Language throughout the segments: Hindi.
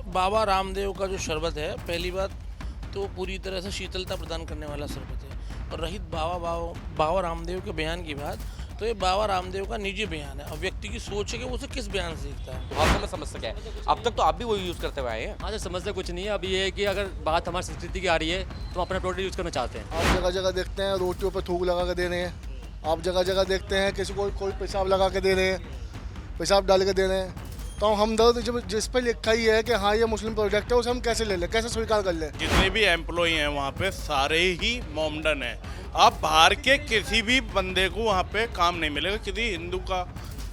बाबा रामदेव का जो शरबत है, पहली बात तो पूरी तरह से शीतलता प्रदान करने वाला शरबत है। और रहित बाबा रामदेव के बयान की बात, तो ये बाबा रामदेव का निजी बयान है। अब व्यक्ति की सोच है कि वो उसे किस बयान से सीखता है। भाषा में समस्या क्या है? अब तक तो आप भी वही यूज़ करते हुए आए हैं। हाँ सर, समस्या कुछ नहीं है। अब ये है कि अगर बात हमारी संस्कृति की आ रही है तो हम अपना प्रोडक्ट यूज़ करना चाहते हैं। आप जगह जगह देखते हैं रोटियों पर थूक लगा के दे रहे हैं। आप जगह जगह देखते हैं किसी को कोई पेशाब लगा के दे रहे हैं, पेशाब डाल के दे रहे हैं। तो हमदर्द जब जिस पर लिखा ही है कि हाँ ये मुस्लिम प्रोडक्ट है, उसे हम कैसे ले लें, कैसे स्वीकार कर लें। जितने भी एम्प्लॉय हैं वहाँ पे सारे ही मोमडन हैं। आप बाहर के किसी भी बंदे को वहाँ पे काम नहीं मिलेगा, किसी हिंदू का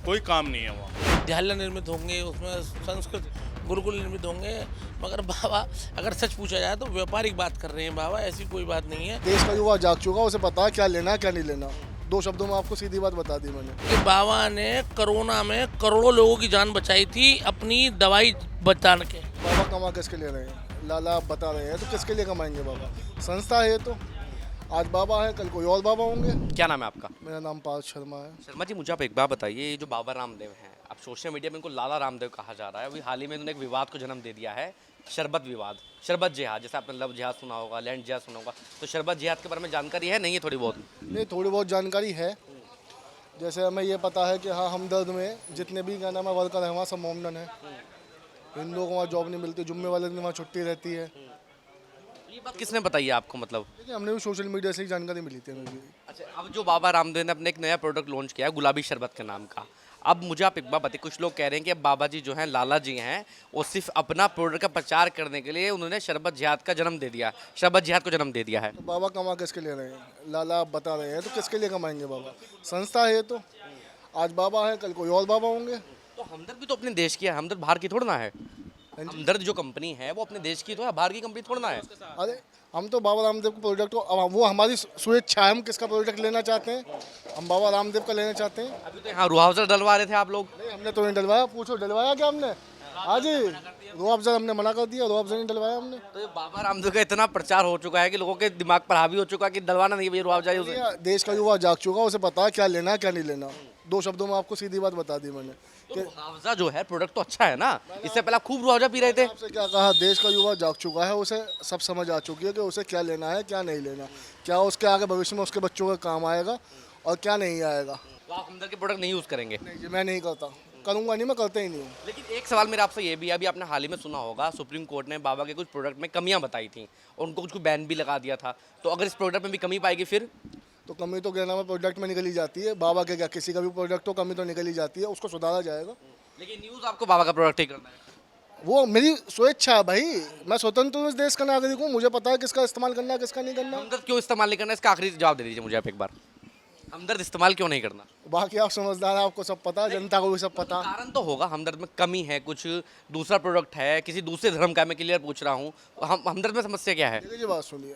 कोई काम नहीं है वहाँ। विद्यालय निर्मित होंगे, उसमें संस्कृत गुरुकुल निर्मित होंगे, मगर बाबा अगर सच पूछा जाए तो व्यापारिक बात कर रहे हैं बाबा, ऐसी कोई बात नहीं है। देश का युवा जाग चुका, उसे पता है क्या लेना है क्या नहीं लेना। दो शब्दों में आपको सीधी बात बता दी मैंने कि बाबा ने कोरोना में करोड़ों लोगों की जान बचाई थी अपनी दवाई बचाने के। बाबा कमा किसके ले रहे हैं? लाला आप बता रहे हैं तो किसके लिए कमाएंगे बाबा? संस्था है तो आज बाबा है, कल कोई और बाबा होंगे। क्या नाम है आपका? मेरा नाम पार्थ शर्मा है। शर्मा जी, मुझे आप एक बात बताइए, ये जो बाबा रामदेव हैं, अब सोशल मीडिया में इनको लाला रामदेव कहा जा रहा है। अभी हाल ही में इन्होंने एक विवाद को जन्म दे दिया है, शरबत विवाद, शरबत जिहाद। जैसे आपने लव जिहाद सुना होगा, लैंड जिहाद सुना होगा, तो शरबत जिहाद के बारे में जानकारी है नहीं है थोड़ी बहुत? नहीं, थोड़ी बहुत जानकारी है। जैसे हमें ये पता है कि हाँ हमदर्द में जितने भी क्या नाम है वर्कर हैं वहाँ सब मोमडन है। हिंदुओं को वहाँ जॉब नहीं मिलती, जुम्मे वाले दिन वहाँ छुट्टी रहती है। ये बात किसने बताई है आपको? मतलब देखिए हमने भी सोशल मीडिया से ही जानकारी मिली थी हमें भी। अच्छा, अब जो बाबा रामदेव ने अपने एक नया प्रोडक्ट लॉन्च किया है गुलाबी शरबत के नाम का। अब मुझे आप एक बात बताइए, कुछ लोग कह रहे हैं कि अब बाबा जी जो हैं, लाला जी हैं, वो सिर्फ अपना प्रोडक्ट का प्रचार करने के लिए उन्होंने शरबत जिहाद का जन्म दे दिया, शरबत जिहाद को जन्म दे दिया है। तो बाबा कमा किसके ले रहे हैं? लाला आप बता रहे हैं तो किसके लिए कमाएंगे बाबा? संस्था है तो आज बाबा है, कल कोई और बाबा होंगे। तो हमदर्द भी तो अपने देश की है, हमदर्द बाहर की थोड़ा ना है। हमदर्द जो कंपनी है वो अपने देश की तो है, बाहर की कंपनी थोड़ा ना है। अरे हम तो बाबा रामदेव को प्रोडक्ट को, अब वो हमारी स्वेच्छा है, हम किसका प्रोडक्ट लेना चाहते हैं। हम बाबा रामदेव का लेना चाहते हैं। अभी तो यहाँ रूह अफ़ज़ा डलवा रहे थे आप लोग। नहीं हमने तो नहीं डलवाया, पूछो डलवाया क्या हमने? हाँ जी, रूह अफ़ज़ा हमने मना कर दिया, रूह अफ़ज़ा नहीं डलवाया हमने। तो ये बाबा रामदेव का इतना प्रचार हो चुका है कि लोगों के दिमाग पर हावी हो चुका है कि डलवाना नहीं है भैया रूह अफ़ज़ा उसे। देश का युवा जाग चुका, उसे पता है क्या लेना है क्या नहीं लेना। दो शब्दों में आपको सीधी बात बता दी मैंने। तो रूह अफ़ज़ा जो है प्रोडक्ट तो अच्छा है ना, इससे पहले आप खूब रूह अफ़ज़ा पी रहे थे। आपसे क्या कहा, देश का युवा जाग चुका है, उसे सब समझ आ चुकी है कि उसे क्या लेना है क्या नहीं लेना, क्या उसके आगे भविष्य में उसके बच्चों का काम आएगा और क्या नहीं आएगा। तो आप हमदर्द के प्रोडक्ट नहीं यूज़ करेंगे? नहीं जी, मैं नहीं करता, करूँगा नहीं, मैं करता ही नहीं हूँ। लेकिन एक सवाल मेरा आपसे ये भी है, अभी आपने हाल ही में सुना होगा सुप्रीम कोर्ट ने बाबा के कुछ प्रोडक्ट में कमियां बताई थी और उनको कुछ बैन भी लगा दिया था। तो अगर इस प्रोडक्ट में भी कमी पाएगी फिर? तो कमी तो क्या नाम है प्रोडक्ट में निकली जाती है, बाबा के क्या किसी का भी प्रोडक्ट हो कमी तो निकली जाती है, उसको सुधारा जाएगा। लेकिन न्यूज़ आपको बाबा का प्रोडक्ट ही करना है। वो मेरी स्वेच्छा है भाई, मैं स्वतंत्र हूँ, इस देश का नागरिक हूँ, मुझे पता है किसका इस्तेमाल करना है किसका नहीं करना। हमदर्द क्यों इस्तेमाल नहीं करना, इसका आखिरी जवाब दे दीजिए मुझे आप एक बार। हमदर्द इस्तेमाल क्यों नहीं करना? बाकी आप समझदार हैं, आपको सब पता है, जनता को भी सब पता है। कारण तो होगा, हमदर्द में कमी है, कुछ दूसरा प्रोडक्ट है, किसी दूसरे धर्म का, मैं क्लियर पूछ रहा हूँ। हम हमदर्द में समस्या क्या है? देखिए जी बात सुनिए,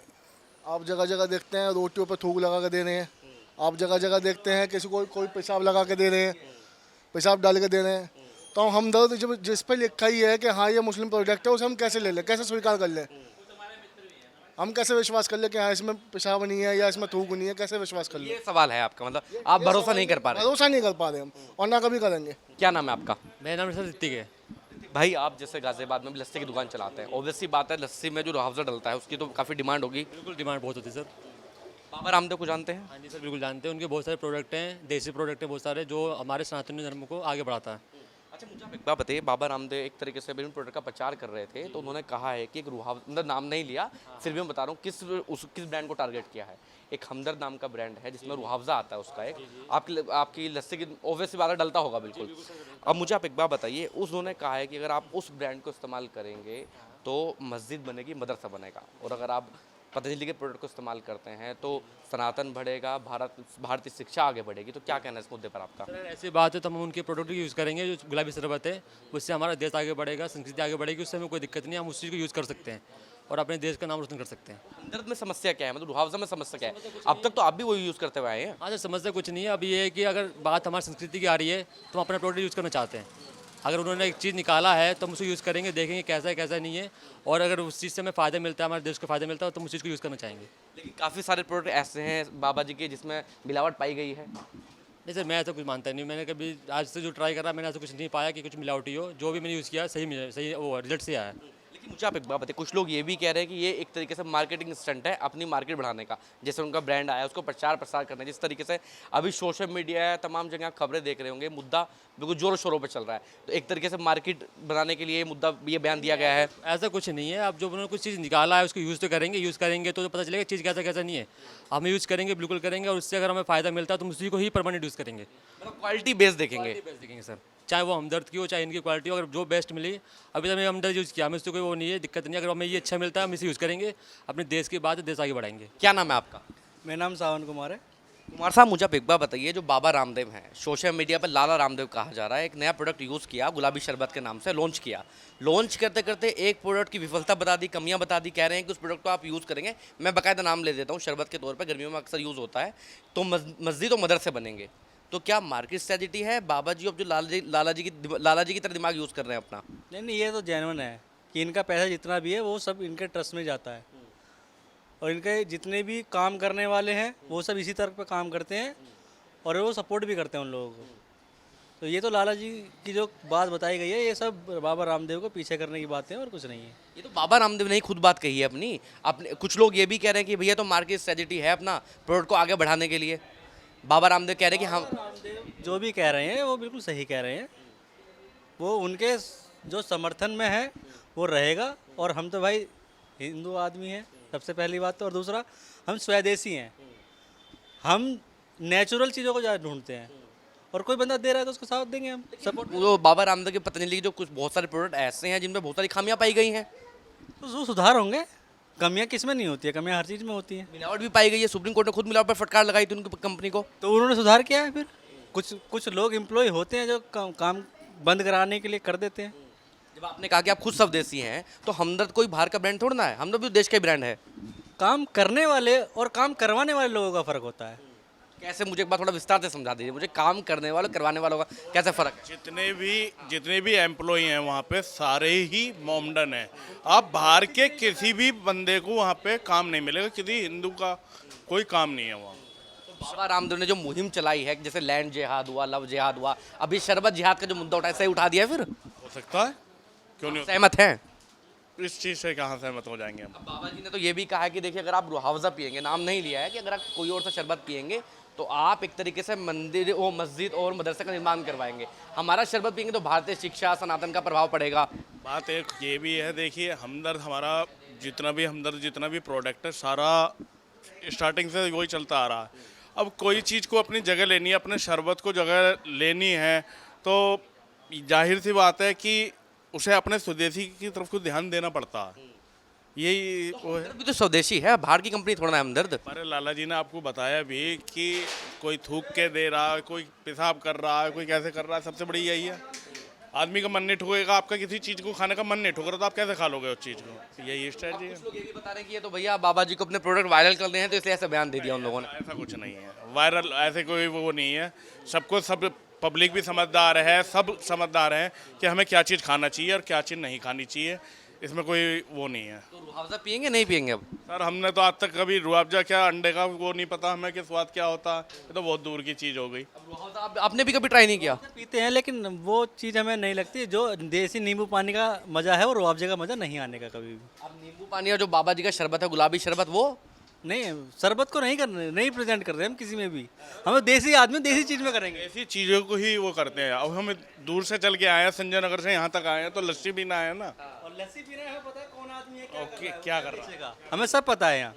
आप जगह जगह देखते हैं रोटियों पर थूक लगा के दे रहे हैं। आप जगह जगह देखते हैं किसी को कोई पेशाब लगा के दे रहे हैं, पेशाब डाल के दे रहे हैं। तो हमदर्द जब जिस पर लिखा ही है कि हाँ ये मुस्लिम प्रोडक्ट है, उसे हम कैसे ले लें, कैसे स्वीकार कर लें? हम कैसे विश्वास कर लें कि हाँ इसमें पेशाब नहीं है या इसमें थूक नहीं है, कैसे विश्वास कर लें? ये सवाल है आपका, मतलब आप भरोसा नहीं कर पा रहे। भरोसा नहीं कर पा रहे हम, और ना कभी करेंगे। क्या नाम है आपका? मेरा नाम सर ऋतिक है। भाई आप जैसे गाजियाबाद में भी लस्सी की दुकान चलाते हैं, ऑब्वियसली बात है लस्सी में जो रूह अफ़ज़ा डलता है उसकी तो काफ़ी डिमांड होगी। बिल्कुल डिमांड बहुत होती है सर। बाबा रामदेव को जानते हैं? हाँ जी सर, बिल्कुल जानते हैं। उनके बहुत सारे प्रोडक्ट हैं, देसी प्रोडक्ट हैं बहुत सारे, जो हमारे सनातनी धर्म को आगे बढ़ाता है। अच्छा, मुझे आप एक बात बताइए, बाबा रामदेव एक तरीके से विभिन्न प्रोडक्ट का प्रचार कर रहे थे, तो उन्होंने कहा है कि एक रूह मतलब नाम नहीं लिया, फिर भी मैं बता रहा हूँ किस ब्रांड को टारगेट किया है। एक हमदर्द नाम का ब्रांड है जिसमें रूह अफ़ज़ा आता है उसका, एक आपकी लस्सी की ऑब्वियसली बात है डलता होगा बिल्कुल। अब मुझे आप एक बात बताइए, उन्होंने कहा है कि अगर आप उस ब्रांड को इस्तेमाल करेंगे तो मस्जिद बनेगी, मदरसा बनेगा, और अगर आप पतंजलि के प्रोडक्ट को इस्तेमाल करते हैं तो सनातन बढ़ेगा, भारतीय शिक्षा आगे बढ़ेगी। तो क्या कहना है इस मुद्दे पर आपका? सर ऐसी बात है तो हम उनके प्रोडक्ट यूज़ करेंगे, जो गुलाबी शरबत है, उससे हमारा देश आगे बढ़ेगा, संस्कृति आगे बढ़ेगी, उससे हमें कोई दिक्कत नहीं है, हम उस चीज़ को यूज़ कर सकते हैं और अपने देश का नाम रोशन कर सकते हैं। हमदर्द में समस्या क्या है, मतलब रूह अफ़ज़ा में समस्या क्या है? अब तक तो आप भी वही यूज़ करते हुए आए हैं। हाँ सर, समस्या कुछ नहीं है। अब ये है कि अगर बात हमारी संस्कृति की आ रही है तो हम अपना प्रोडक्ट यूज़ करना चाहते हैं। अगर उन्होंने एक चीज़ निकाला है तो हम उसको यूज़ करेंगे, देखेंगे कैसा है कैसा नहीं है, और अगर उस चीज़ से हमें फ़ायदा मिलता है, हमारे देश को फ़ायदा मिलता है, तो हम उस चीज़ को यूज़ करना चाहेंगे। लेकिन काफ़ी सारे प्रोडक्ट ऐसे हैं बाबा जी के जिसमें मिलावट पाई गई है। नहीं सर, मैं ऐसा कुछ मानता नहीं हूँ। मैंने कभी आज से जो ट्राई करा, मैंने ऐसा कुछ नहीं पाया कि कुछ मिलावटी हो। जो भी मैंने यूज़ किया सही वो रिजल्ट से आया है। लेकिन मुझे आप एक बात बताइए, कुछ लोग ये भी कह रहे हैं कि ये एक तरीके से मार्केटिंग स्टंट है अपनी मार्केट बढ़ाने का। जैसे उनका ब्रांड आया उसको प्रचार प्रसार करना है। जिस तरीके से अभी सोशल मीडिया है, तमाम जगह आप खबरें देख रहे होंगे, मुद्दा बिल्कुल जोरों शोरों पर चल रहा है। तो एक तरीके से मार्केट बनाने के लिए ये बयान दिया गया है। ऐसा कुछ नहीं है। अब जो उन्होंने कुछ चीज़ निकाला है उसको यूज़ तो करेंगे। यूज़ करेंगे तो पता चलेगा चीज़ कैसा कैसा नहीं है। हम यूज़ करेंगे, बिल्कुल करेंगे, और उससे अगर हमें फ़ायदा मिलता है तो हम उसी को ही परमानेंट यूज़ करेंगे। मतलब क्वालिटी बेस देखेंगे। बेस्ट देखेंगे सर, चाहे वो हमदर्द की हो चाहे इनकी क्वालिटी हो। अगर जो बेस्ट मिली, अभी तक मैंने हमदर्द यूज़ किया, हमें उससे कोई वो नहीं है, दिक्कत नहीं है। अगर हमें ये अच्छा मिलता है हम इसे यूज़ करेंगे। अपने देश की बात है, देश आगे बढ़ाएंगे। क्या नाम है आपका? मेरा नाम सावन कुमार है। कुमार साहब, मुझे आप एक बार बताइए, जो बाबा रामदेव हैं, सोशल मीडिया पर लाला रामदेव कहा जा रहा है, एक नया प्रोडक्ट यूज़ किया, गुलाबी शरबत के नाम से लॉन्च किया। लॉन्च करते करते एक प्रोडक्ट की विफलता बता दी, कमियां बता दी, कह रहे हैं कि उस प्रोडक्ट को आप यूज़ करेंगे, मैं बाकायदा नाम ले देता हूँ, शरबत के तौर पर गर्मियों में अक्सर यूज़ होता है, तो मस्जिद और मदरसे बनेंगे। तो क्या मार्केट स्ट्रेटजी है बाबा जी अब जो लाला जी की तरह दिमाग यूज़ कर रहे हैं अपना? नहीं, ये तो जेन्युइन है कि इनका पैसा जितना भी है वो सब इनके ट्रस्ट में जाता है, और इनके जितने भी काम करने वाले हैं वो सब इसी तरह पे काम करते हैं, और वो सपोर्ट भी करते हैं उन लोगों को। तो ये तो लाला जी की जो बात बताई गई है, ये सब बाबा रामदेव को पीछे करने की बातें हैं और कुछ नहीं है। ये तो बाबा रामदेव ने ही खुद बात कही है अपने। कुछ लोग ये भी कह रहे हैं कि भैया तो मार्केट स्ट्रेटजी है अपना प्रोडक्ट को आगे बढ़ाने के लिए। बाबा रामदेव कह रहे हैं कि हम जो भी कह रहे हैं वो बिल्कुल सही कह रहे हैं। वो उनके जो समर्थन में है वो रहेगा, और हम तो भाई हिंदू आदमी हैं सबसे पहली बात तो, और दूसरा हम स्वदेशी हैं। हम नेचुरल चीज़ों को ज़्यादा ढूंढते हैं, और कोई बंदा दे रहा है तो उसको साथ देंगे हम सपोर्ट। वो बाबा रामदेव के पतंजलि के जो कुछ बहुत सारे प्रोडक्ट ऐसे हैं जिनमें बहुत सारी खामियां पाई गई हैं, तो वो सुधार होंगे। कमियां किस में नहीं होती है? कमियां हर चीज़ में होती हैं। मिलावट भी पाई गई है। सुप्रीम कोर्ट ने खुद मिलावट पर फटकार लगाई थी उनकी कंपनी को। तो उन्होंने सुधार किया है। फिर कुछ लोग एम्प्लॉय होते हैं जो काम बंद कराने के लिए कर देते हैं। जब आपने कहा कि आप खुद स्वदेशी हैं, तो हमदर्द कोई बाहर का ब्रांड थोड़ा ना है, हमदर्द भी देश का ही ब्रांड है। काम करने वाले और काम करवाने वाले लोगों का फ़र्क होता है। कैसे, मुझे एक बार थोड़ा विस्तार से समझा दीजिए मुझे, काम करने वालों करवाने वालों का कैसे फ़र्क है? जितने भी एम्प्लॉय हैं वहाँ पे सारे ही मोमडन हैं। आप बाहर के किसी भी बंदे को वहाँ पे काम नहीं मिलेगा, किसी हिंदू का कोई काम नहीं है वहाँ। बाबा रामदेव ने जो मुहिम चलाई है, जैसे लैंड जिहाद हुआ, लव जिहाद हुआ, अभी शरबत जिहाद का जो मुद्दा उठाया, सही उठा दिया फिर? हो सकता है, क्यों नहीं? सहमत हैं? इस चीज़ से कहाँ सहमत हो जाएंगे हम? अब बाबा जी ने तो ये भी कहा है कि देखिए, अगर आप रुहावजा पियेंगे, नाम नहीं लिया है, कि अगर आप कोई और सा शरबत पियेंगे तो आप एक तरीके से मंदिर और मस्जिद और मदरसे का निर्माण करवाएंगे। हमारा शरबत पियेंगे तो भारतीय शिक्षा सनातन का प्रभाव पड़ेगा। बात एक ये भी है, देखिए हमारा जितना भी प्रोडक्ट है सारा स्टार्टिंग से वही चलता आ रहा है। अब कोई चीज़ को अपनी जगह लेनी है, अपने शरबत को जगह लेनी है, तो जाहिर सी बात है कि उसे अपने स्वदेशी की तरफ को ध्यान देना पड़ता है। यही वो है। भी तो स्वदेशी है, बाहर की कंपनी थोड़ा ना है हमदर्द। हमारे लाला जी ने आपको बताया भी कि कोई थूक के दे रहा है, कोई पेशाब कर रहा है, कोई कैसे कर रहा है, सबसे बड़ी यही है। आदमी का मन नहीं ठोकेगा, आपका किसी चीज़ को खाने का मन नहीं ठोक रहा तो आप कैसे खा लोगे उस चीज़ को? यही स्ट्रेटजी है। कुछ लोग ये भी बता रहे हैं कि ये तो भैया बाबा जी को अपने प्रोडक्ट वायरल कर रहे हैं, तो इसलिए ऐसा बयान दे दिया उन लोगों ने। ऐसा कुछ नहीं है, वायरल ऐसे कोई वो नहीं है। सब पब्लिक भी समझदार है, सब समझदार हैं कि हमें क्या चीज़ खाना चाहिए और क्या चीज़ नहीं खानी चाहिए, इसमें कोई वो नहीं है। तो रुहावजा पियेंगे नहीं पियेंगे अब? सर हमने तो आज तक कभी रुआवजा क्या अंडे का वो नहीं पता हमें कि स्वाद क्या होता है, ये तो बहुत दूर की चीज़ हो गई। रुहावजा आपने भी कभी ट्राई नहीं किया? पीते हैं, लेकिन वो चीज़ हमें नहीं लगती। जो देसी नींबू पानी का मज़ा है वो रुआवजे का मज़ा नहीं आने का कभी भी। अब नींबू पानी और जो बाबा जी का शरबत है, गुलाबी शरबत, वो नहीं, शरबत को नहीं प्रेजेंट कर रहे हम किसी में भी। हमें देसी आदमी देसी चीज़ में करेंगे। ऐसी चीज़ों को ही वो करते हैं। अब हम दूर से चल के आए हैं, संजय नगर से यहाँ तक आए हैं, तो लस्सी पीना है ना। और लस्सी पीना है, पता है कौन आदमी है क्या कर रहा है, हमें सब पता है यहाँ।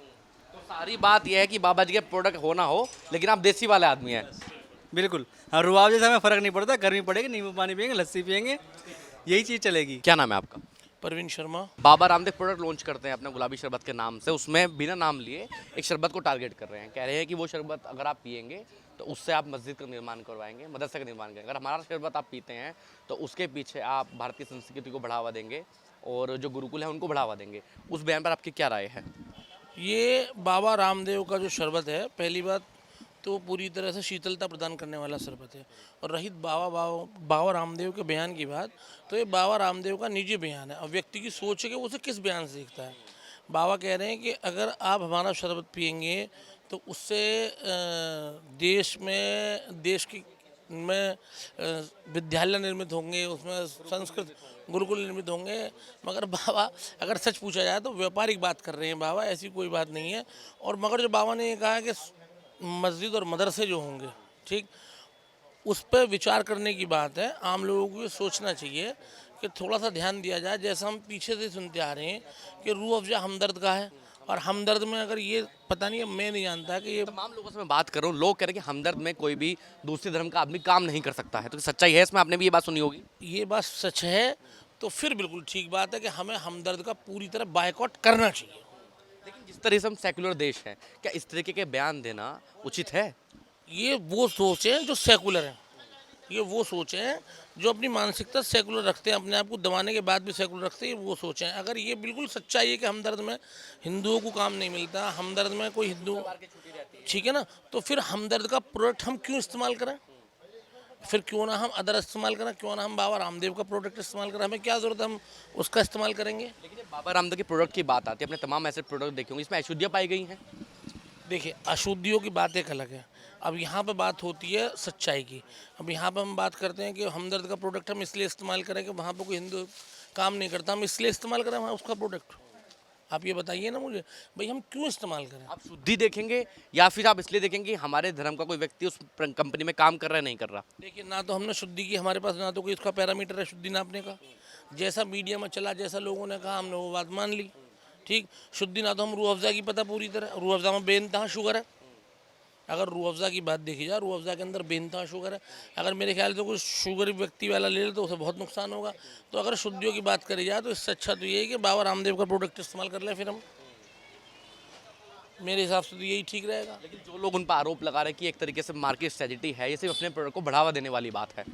तो सारी बात यह है कि बाबा जी के प्रोडक्ट हो ना हो, लेकिन आप देसी वाले आदमी हैं। बिल्कुल, हाँ, रुआवजे से हमें फ़र्क नहीं पड़ता। गर्मी पड़ेगी, नींबू पानी पियेंगे, लस्सी पियेंगे, यही चीज़ चलेगी। क्या नाम है आपका? परवीन शर्मा। बाबा रामदेव प्रोडक्ट लॉन्च करते हैं अपने गुलाबी शरबत के नाम से, उसमें बिना नाम लिए एक शरबत को टारगेट कर रहे हैं। कह रहे हैं कि वो शरबत अगर आप पियेंगे तो उससे आप मस्जिद का निर्माण करवाएंगे, मदरसे का निर्माण करेंगे। अगर हमारा शरबत आप पीते हैं तो उसके पीछे आप भारतीय संस्कृति को बढ़ावा देंगे और जो गुरुकुल है उनको बढ़ावा देंगे। उस बयान पर आपकी क्या राय है? ये बाबा रामदेव का जो शरबत है, पहली बात तो पूरी तरह से शीतलता प्रदान करने वाला शरबत है। और रहित बाबा रामदेव के बयान की बात, तो ये बाबा रामदेव का निजी बयान है। अब व्यक्ति की सोच है कि वो उसे किस बयान से सीखता है। बाबा कह रहे हैं कि अगर आप हमारा शरबत पियेंगे तो उससे देश में विद्यालय निर्मित होंगे, उसमें संस्कृत गुरुकुल निर्मित होंगे। मगर बाबा अगर सच पूछा जाए तो व्यापारिक बात कर रहे हैं बाबा, ऐसी कोई बात नहीं है। और मगर जो बाबा ने ये कहा कि मस्जिद और मदरसे जो होंगे, ठीक, उस पर विचार करने की बात है। आम लोगों को ये सोचना चाहिए कि थोड़ा सा ध्यान दिया जाए। जैसा हम पीछे से सुनते आ रहे हैं कि रूह अफ़ज़ा हमदर्द का है, और हमदर्द में अगर ये पता नहीं है, मैं नहीं जानता कि ये तमाम लोगों से मैं बात कर रहा हूँ, लोग कह रहे हैं कि हमदर्द में कोई भी दूसरे धर्म का आदमी काम नहीं कर सकता है, तो सच्चाई है इसमें? आपने भी ये बात सुनी होगी। ये बात सच है तो फिर बिल्कुल ठीक बात है कि हमें हमदर्द का पूरी तरह बायकॉट करना चाहिए। लेकिन जिस तरह से हम सेकुलर देश हैं, क्या इस तरीके के बयान देना उचित है? ये वो सोच है जो सेकुलर है, ये वो सोच है जो अपनी मानसिकता सेकुलर रखते हैं, अपने आप को दबाने के बाद भी सेकुलर रखते हैं, वो सोच है। अगर ये बिल्कुल सच्चाई है कि हमदर्द में हिंदुओं को काम नहीं मिलता, हमदर्द में कोई हिंदू, ठीक है ना, तो फिर हमदर्द का प्रोडक्ट हम क्यों इस्तेमाल करें? फिर क्यों ना हम अदर इस्तेमाल करें, क्यों ना हम बाबा रामदेव का प्रोडक्ट इस्तेमाल करें? हमें क्या ज़रूरत है, हम उसका इस्तेमाल करेंगे। लेकिन जब बाबा रामदेव के प्रोडक्ट की बात आती है, अपने तमाम ऐसे प्रोडक्ट देखे होंगे, इसमें अशुद्धियाँ पाई गई हैं। देखिए, अशुद्धियों की बात एक अलग है। अब यहाँ पे बात होती है सच्चाई की। अब यहाँ पे हम बात करते हैं कि हमदर्द का प्रोडक्ट हम इसलिए इस्तेमाल करें कि वहाँ पे कोई हिंदू काम नहीं करता, हम इसलिए इस्तेमाल करें वहाँ उसका प्रोडक्ट। आप ये बताइए ना मुझे, भाई हम क्यों इस्तेमाल करें? आप शुद्धि देखेंगे या फिर आप इसलिए देखेंगे कि हमारे धर्म का कोई व्यक्ति उस कंपनी में काम कर रहा है नहीं कर रहा? देखिए, ना तो हमने शुद्धि की, हमारे पास ना तो कोई इसका पैरामीटर है शुद्धि नापने का। जैसा मीडिया में चला, जैसा लोगों ने कहा, हमने वो बात मान ली, ठीक। शुद्धि ना तो हम रूह अफ़ज़ा की पता पूरी तरह, रूह अफ़ज़ा में बेइंतहा शुगर है। अगर रूह अफ़ज़ा की बात देखी जाए, रूह अफ़ज़ा के अंदर बेइंतहा शुगर है। अगर मेरे ख्याल से कोई शुगर व्यक्ति वाला ले ले तो उसे बहुत नुकसान होगा। तो अगर शुद्धियों की बात करी जाए तो इससे अच्छा तो ये है कि बाबा रामदेव का प्रोडक्ट इस्तेमाल कर लें। फिर हम, मेरे हिसाब से तो यही ठीक रहेगा। लेकिन जो लोग उन पर आरोप लगा रहे हैं कि एक तरीके से मार्केट स्ट्रेटजी है, ये सिर्फ अपने प्रोडक्ट को बढ़ावा देने वाली बात है।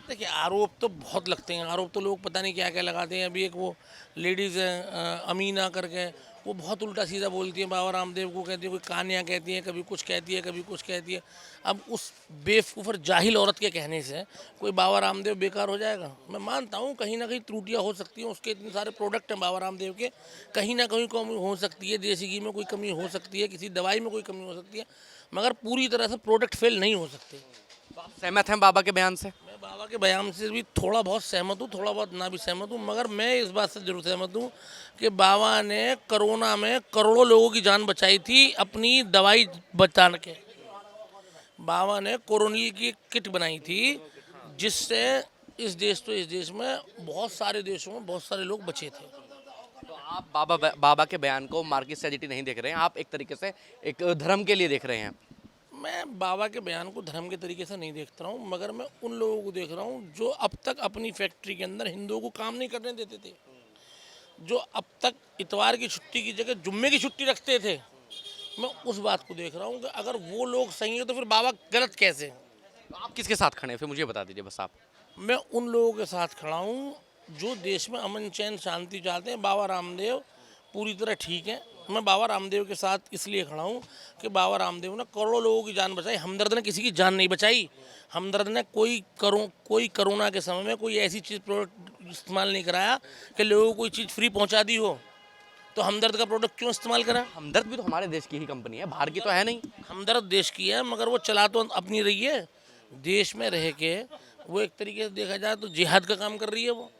देखिए, आरोप तो बहुत लगते हैं, आरोप तो लोग पता नहीं क्या क्या लगाते हैं। अभी एक वो लेडीज़ है अमीना करके, वो बहुत उल्टा सीधा बोलती है, बाबा रामदेव को कहती है, कोई कहानियाँ कहती है, कभी कुछ कहती है, कभी कुछ कहती है। अब उस बेवकूफ़ और जाहिल औरत के कहने से कोई बाबा रामदेव बेकार हो जाएगा? मैं मानता हूँ कहीं ना कहीं त्रुटियाँ हो सकती हैं, उसके इतने सारे प्रोडक्ट हैं बाबा रामदेव के, कहीं ना कहीं कमी हो सकती है, देसी घी में कोई कमी हो सकती है, किसी दवाई में कोई कमी हो सकती है, मगर पूरी तरह से प्रोडक्ट फेल नहीं हो सकते। तो आप सहमत हैं बाबा के बयान से? मैं बाबा के बयान से भी थोड़ा बहुत सहमत हूँ, थोड़ा बहुत ना भी सहमत हूँ, मगर मैं इस बात से जरूर सहमत हूँ कि बाबा ने कोरोना में करोड़ों लोगों की जान बचाई थी अपनी दवाई बचाने के। बाबा ने कोरोनिल की किट बनाई थी जिससे इस देश में बहुत सारे देशों में बहुत सारे लोग बचे थे। तो आप बाबा के बयान को मार्केट स्ट्रेटजी नहीं देख रहे हैं, आप एक तरीके से एक धर्म के लिए देख रहे हैं। मैं बाबा के बयान को धर्म के तरीके से नहीं देखता हूँ, मगर मैं उन लोगों को देख रहा हूँ जो अब तक अपनी फैक्ट्री के अंदर हिंदुओं को काम नहीं करने देते थे, जो अब तक इतवार की छुट्टी की जगह जुम्मे की छुट्टी रखते थे। मैं उस बात को देख रहा हूँ कि अगर वो लोग सही है तो फिर बाबा गलत कैसे हैं? तो आप किसके साथ खड़े हैं फिर मुझे बता दीजिए बस आप। मैं उन लोगों के साथ खड़ा हूँ जो देश में अमन चैन शांति चाहते हैं। बाबा रामदेव पूरी तरह ठीक है। मैं बाबा रामदेव के साथ इसलिए खड़ा हूँ कि बाबा रामदेव ने करोड़ों लोगों की जान बचाई, हमदर्द ने किसी की जान नहीं बचाई। हमदर्द ने कोई कोरोना के समय में कोई ऐसी चीज़ प्रोडक्ट इस्तेमाल नहीं कराया कि लोगों को कोई चीज़ फ्री पहुँचा दी हो। तो हमदर्द का प्रोडक्ट क्यों इस्तेमाल करा? हमदर्द भी तो हमारे देश की ही कंपनी है, बाहर की तो है नहीं। हमदर्द देश की है, मगर वो चला तो अपनी रही है। देश में रह के वो एक तरीके से देखा जाए तो जिहाद का काम कर रही है वो।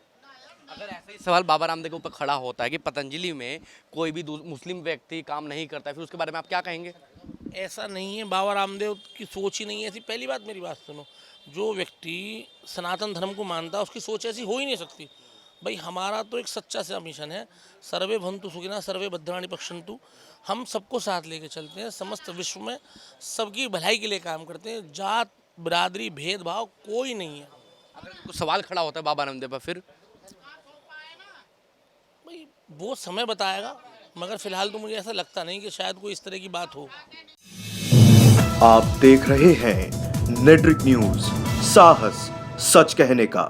अगर ऐसा ही सवाल बाबा रामदेव के ऊपर खड़ा होता है कि पतंजलि में कोई भी मुस्लिम व्यक्ति काम नहीं करता है, फिर उसके बारे में आप क्या कहेंगे? ऐसा नहीं है, बाबा रामदेव की सोच ही नहीं है ऐसी। पहली बात मेरी बात सुनो, जो व्यक्ति सनातन धर्म को मानता है उसकी सोच ऐसी हो ही नहीं सकती। भाई हमारा तो एक सच्चा सा मिशन है, सर्वे भवन्तु सुखिनः सर्वे भद्राणि पश्यन्तु। हम सबको साथ लेके चलते हैं, समस्त विश्व में सबकी भलाई के लिए काम करते हैं। जात बिरादरी भेदभाव कोई नहीं है। अगर कुछ सवाल खड़ा होता है बाबा रामदेव पर, फिर भाई वो समय बताएगा, मगर फिलहाल तो मुझे ऐसा लगता नहीं कि शायद कोई इस तरह की बात हो। आप देख रहे हैं नेट्रिक न्यूज, साहस सच कहने का।